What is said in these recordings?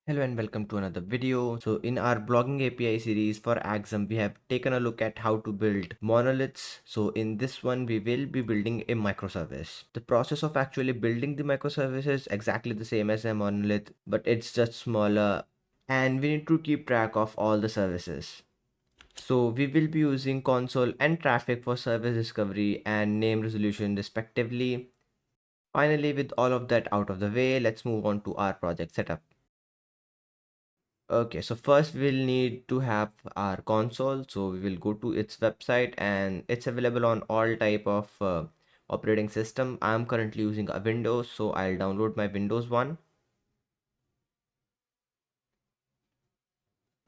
Hello and welcome to another video. So in our blogging API series for Axum, we have taken a look at how to build monoliths. So in this one, we will be building a microservice. The process of actually building the microservice is exactly the same as a monolith, but it's just smaller and we need to keep track of all the services. So we will be using Consul and Traefik for service discovery and name resolution respectively. Finally, with all of that out of the way, let's move on to our project setup. Okay, so first we'll need to have our console. So we will go to its website and it's available on all type of operating system. I'm currently using a Windows, so I'll download my Windows one.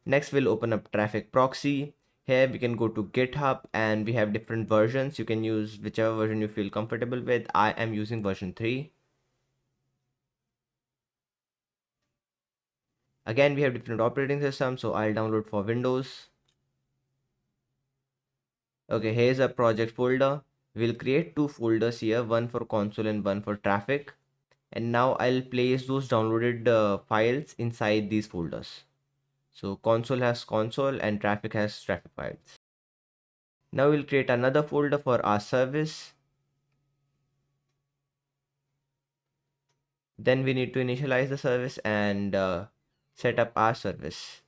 Next, we'll open up Traefik proxy. Here we can go to GitHub and we have different versions. You can use whichever version you feel comfortable with. I am using version 3. Again, we have different operating systems, so I'll download for Windows. Okay, here's a project folder. We'll create two folders here, one for console and one for Traefik. And now I'll place those downloaded files inside these folders. So console has console and Traefik has Traefik files. Now we'll create another folder for our service. Then we need to initialize the service and set up our service.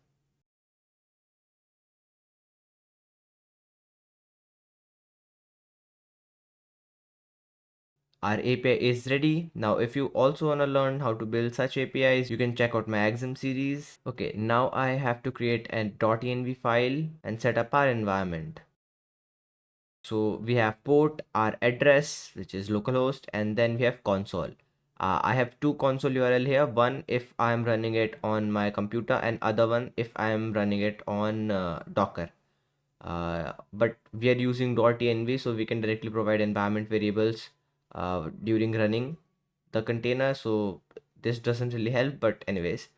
Our API is ready. Now if you also want to learn how to build such APIs, you can check out my axum series. Okay, now I have to create a .env file and set up our environment. So we have port, our address, which is localhost, and then we have console. I have two console URL here, one if I am running it on my computer and other one if I am running it on Docker. But we are using .env, so we can directly provide environment variables during running the container. So this doesn't really help, but anyways.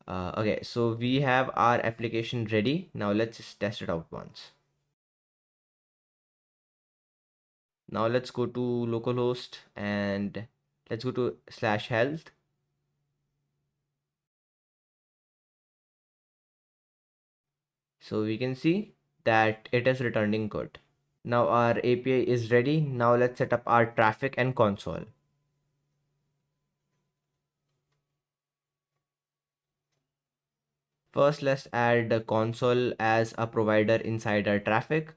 Okay, so we have our application ready. Now let's just test it out once. Now let's go to localhost and let's go to /health. So we can see that it is returning good. Now our API is ready. Now let's set up our Traefik and console. First, let's add the console as a provider inside our Traefik.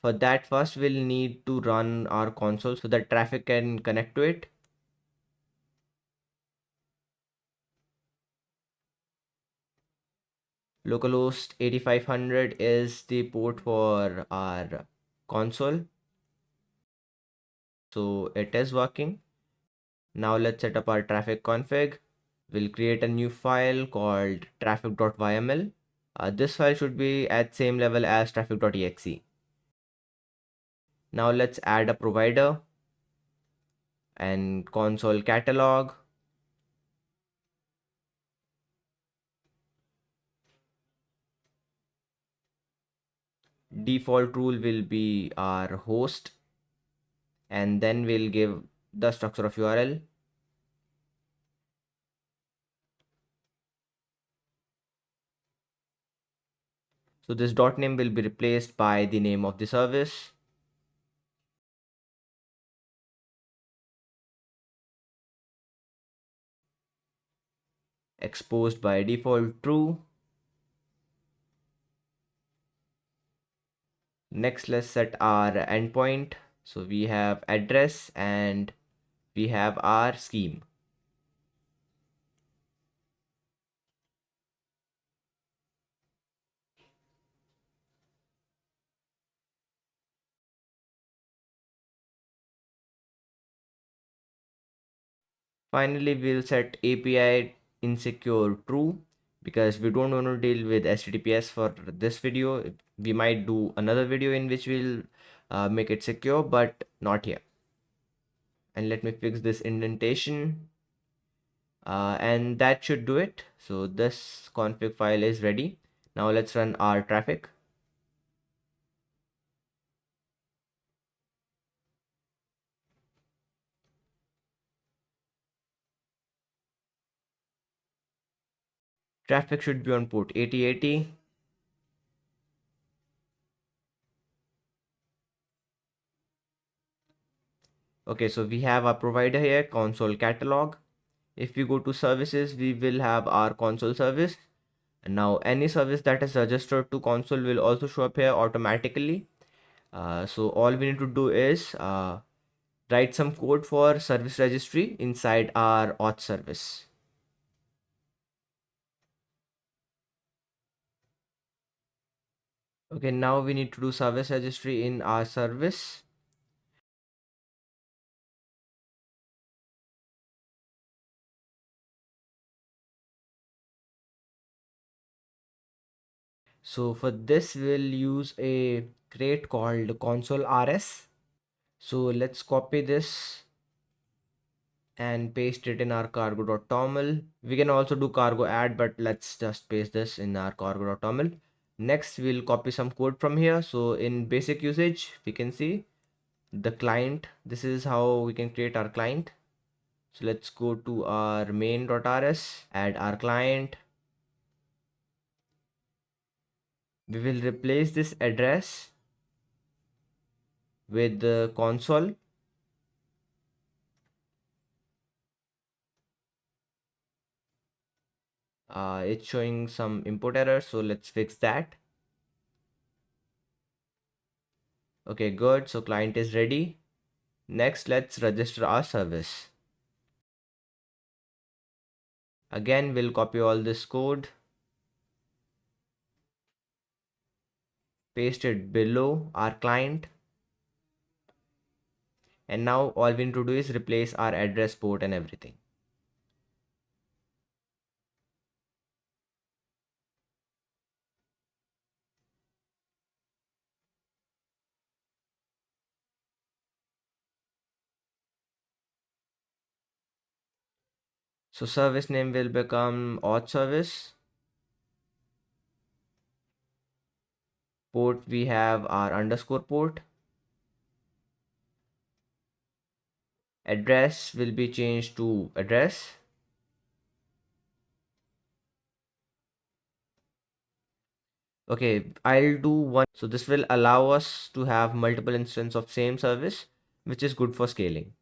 For that, first we'll need to run our console so that Traefik can connect to it. Localhost 8500 is the port for our console. So it is working. Now let's set up our Traefik config. We'll create a new file called traefik.yml. This file should be at same level as traefik.exe. Now let's add a provider and console catalog. Default rule will be our host, and then we'll give the structure of URL. So this .name will be replaced by the name of the service. Exposed by default true. Next, let's set our endpoint. So we have address and we have our scheme. Finally, we'll set API insecure true because we don't want to deal with HTTPS for this video. We might do another video in which we'll make it secure, but not here. And let me fix this indentation. And that should do it. So this config file is ready. Now let's run our Traefik. Traffic should be on port 8080. Okay, so we have our provider here, console catalog. If we go to services, we will have our console service. And now any service that is registered to console will also show up here automatically. So all we need to do is write some code for service registry inside our auth service. Okay, now we need to do service registry in our service. So for this, we'll use a crate called console rs. So let's copy this and paste it in our cargo.toml. We can also do cargo add, but let's just paste this in our cargo.toml. Next, we'll copy some code from here. So in basic usage, we can see the client. This is how we can create our client. So let's go to our main.rs, add our client. We will replace this address with the console. It's showing some import error, so let's fix that. Okay, good. So client is ready. Next, let's register our service. Again, we'll copy all this code, paste it below our client, and now all we need to do is replace our address, port, and everything. So service name will become auth service. Port, we have our underscore port. Address will be changed to address. Okay, I'll do one. So this will allow us to have multiple instances of same service, which is good for scaling.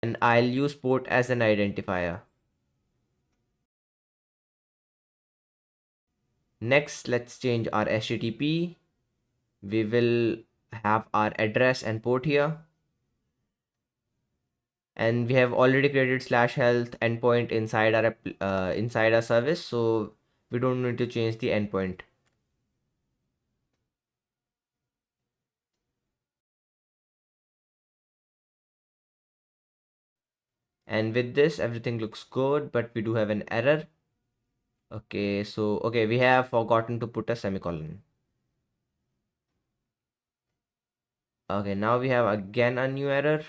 And I'll use port as an identifier. Next, let's change our HTTP. We will have our address and port here. And we have already created /health endpoint inside our service, so we don't need to change the endpoint. And with this, everything looks good, but we do have an error. Okay, so we have forgotten to put a semicolon. Okay, now we have again a new error.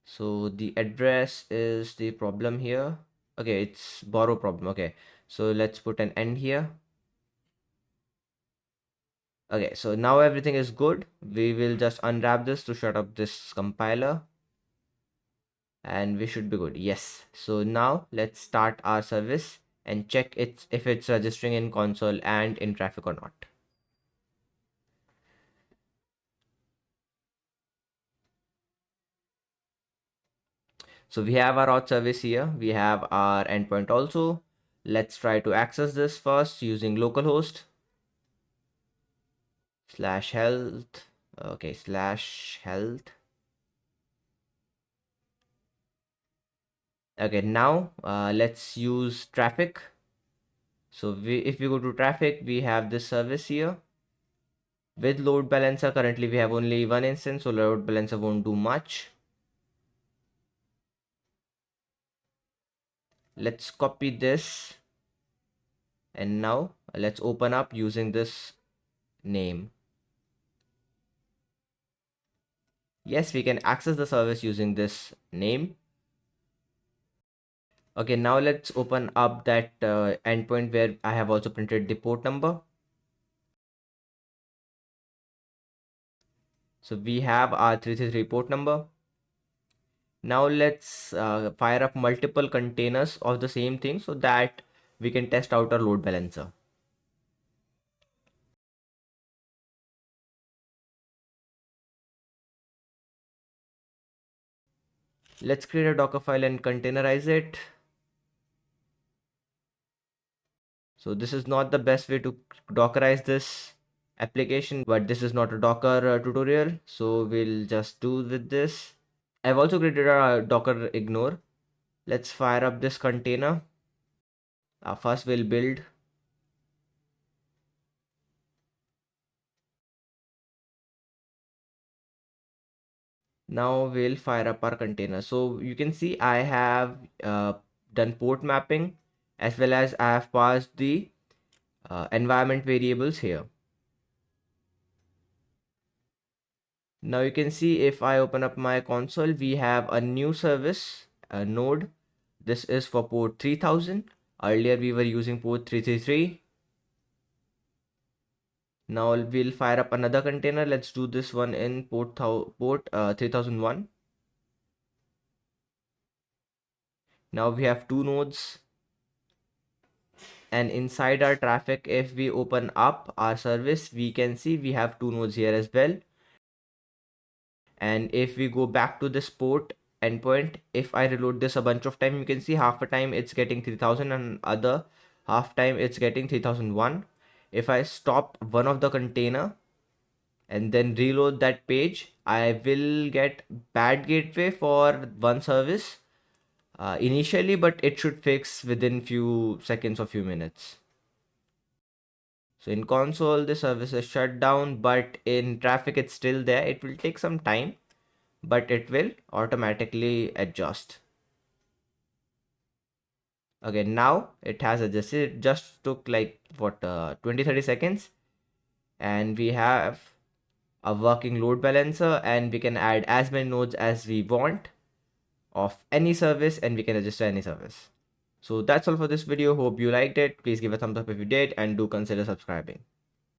So the address is the problem here. Okay, it's borrow problem. Okay, so let's put an end here. Okay, so now everything is good. We will just unwrap this to shut up this compiler. And we should be good. Yes. So now let's start our service and check if it's registering in console and in Traefik or not. So we have our auth service here. We have our endpoint also. Let's try to access this first using localhost /health. Okay, /health. Okay, now let's use Traefik. So if we go to Traefik, we have this service here. With load balancer, currently we have only one instance, so load balancer won't do much. Let's copy this, and now let's open up using this name. Yes, we can access the service using this name. Okay, now let's open up that endpoint where I have also printed the port number. So we have our 333 port number. Now let's fire up multiple containers of the same thing so that we can test out our load balancer. Let's create a Docker file and containerize it. So this is not the best way to Dockerize this application, but this is not a Docker tutorial, so we'll just do with this. I've also created a Docker ignore. Let's fire up this container. First we'll build. Now we'll fire up our container. So you can see I have done port mapping, as well as I have passed the environment variables here. Now you can see if I open up my console, we have a new service, a node. This is for port 3000. Earlier we were using port 333. Now we'll fire up another container. Let's do this one in port 3001. Now we have two nodes. And inside our Traefik, if we open up our service, we can see we have two nodes here as well. And if we go back to this port endpoint, if I reload this a bunch of time, you can see half the time it's getting 3000 and other half time it's getting 3001. If I stop one of the container and then reload that page, I will get bad gateway for one service initially, but it should fix within few seconds or few minutes. So in console, the service is shut down, but in Traefik, it's still there. It will take some time, but it will automatically adjust. Okay, now it has adjusted. It just took like what 20-30 seconds, and we have a working load balancer, and we can add as many nodes as we want of any service, and we can register any service. So that's all for this video. Hope you liked it. Please give a thumbs up if you did, and do consider subscribing.